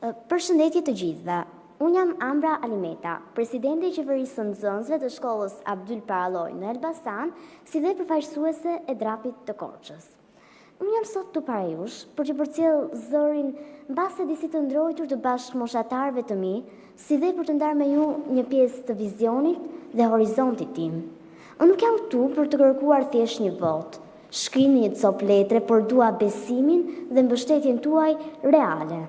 Përshëndetje të gjithëve. Unë jam Ambra Alimeta, presidente i qeverisë së nxënësve të shkollës Abdyl Paralloj në Elbasan, si dhe përfaqësuese e drapit të Korçës. Unë jam sot këtu para jush për të përcjellë zërin mbase disi të ndrojtur të bashkëmoshatarëve të mi, si dhe për të ndarë me ju një pjesë të vizionit dhe horizontit tim. Unë nuk jam këtu për të kërkuar thjesht një votë, shkrim një copë letre, por dua besimin dhe mbështetjen tuaj reale.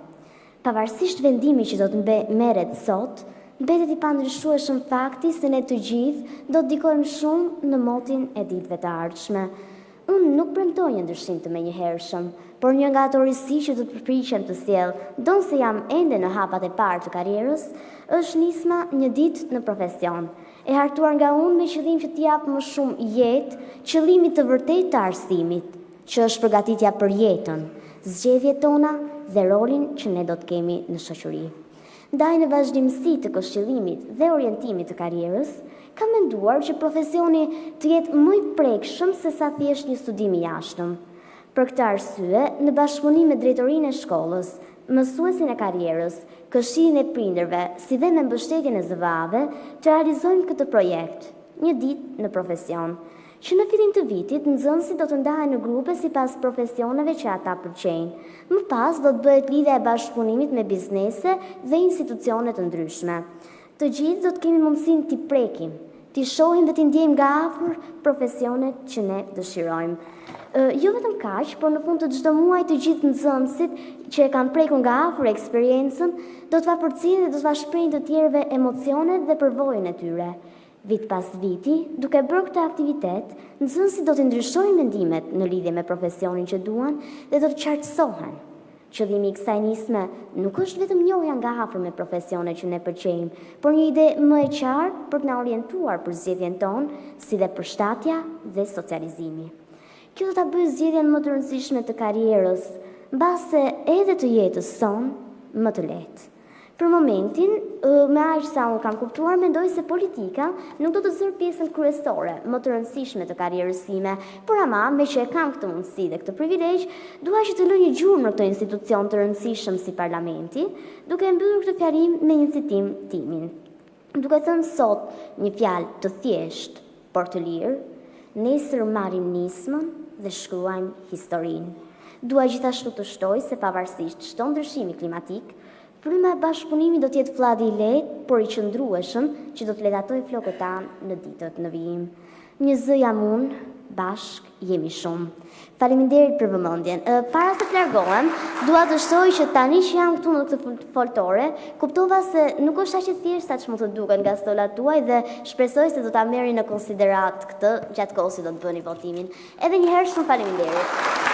Pavarësisht vendimi që do të merret sot, mbetet i pandryshueshëm fakti se ne të gjithë do të ndikojmë shumë në motin e ditëve të ardhshme. Unë nuk premtoj një ndryshim të menjëhershëm, por një nga ato risi që do të përpiqem të sjell, donse jam ende në hapat e parë të karrierës, është nisma një ditë në profesion, e hartuar nga unë me qëllim që të jap më shumë jetë, qëllimit të vërtetë të arsimit, që është përgatitja për jetën, zgjedhjet tona dhe rolin që ne do të kemi në shoqëri. Ndaj në vazhdimsi të këshillimit dhe orientimit të karrierës, kam menduar që profesioni të jetë më i prekshëm se sa thjesht një studim i jashtëm. Për këtë arsye, në bashkëpunim me drejtorinë e shkollës, mësuesin e karrierës, këshillin e prindërve, si dhe me mbështetjen e zëvave, të realizojmë këtë projekt, një ditë në profesion, që në fillim të vitit nxënësit do të ndahen në grupe sipas profesioneve që ata pëlqejnë. Më pas do të bëhet lidhja e bashkëpunimit me biznese dhe institucione të ndryshme. Të gjithë do të kemi mundësinë t'i prekim, t'i shohim dhe t'i ndjejmë nga afër profesionet që ne dëshirojmë. Jo vetëm kaq, por në fund të çdo muaji të gjithë nxënësit që e kanë prekur nga afër eksperiencën do të përcjellin dhe do të shprehin të tjerëve emocionet dhe përvojën e tyre. Vit pas viti, duke bërë këtë aktivitet, nxënësit do të ndryshojnë mendimet në lidhje me profesionin që duan dhe do të qartësohen. Qëllimi i kësaj nisme nuk është vetëm njohja nga afër me profesione që ne pëlqejmë, por një ide më e qartë për të na orientuar për zgjedhjen tonë, si dhe përshtatja dhe socializimi. Kjo do ta bëjë zgjedhjen më të rëndësishme të karrierës, mbase edhe të jetës sonë më të lehtë. Për momentin, me aq sa unë kam kuptuar, mendoj se politika nuk do të zërë pjesën kryesore, më të rëndësishme të karrierës time, por ama, me që e kam këtë mundësi dhe këtë privilegj, dua që të lë një gjurmë në këtë institucion të rëndësishëm si parlamenti, duke mbyllur këtë fjalim me një citim timin. Duke thënë sot një fjalë të thjeshtë, por të lirë, nesër marrim nismën dhe shkruajmë historinë. Dua gjithashtu të shtoj se pavarësisht çdo ndryshimi klimatik, fryma e bashkëpunimit do të jetë flladhi i lehtë, por i qëndrueshëm, që do të lehtësoj flokët tanë në ditët në vijim. Një zë jam unë, bashk jemi shumë. Faleminderit për vëmendjen. Para se të largohem, dua të shtoj që tani që jam këtu në këtë foltore, kuptova se nuk është aq e thjeshtë sa ç'mund të duket nga stolat tuaj dhe shpresoj se do ta merrni në konsiderat këtë gjatë kohës që do të bëni votimin. Edhe një herë shumë faleminderit.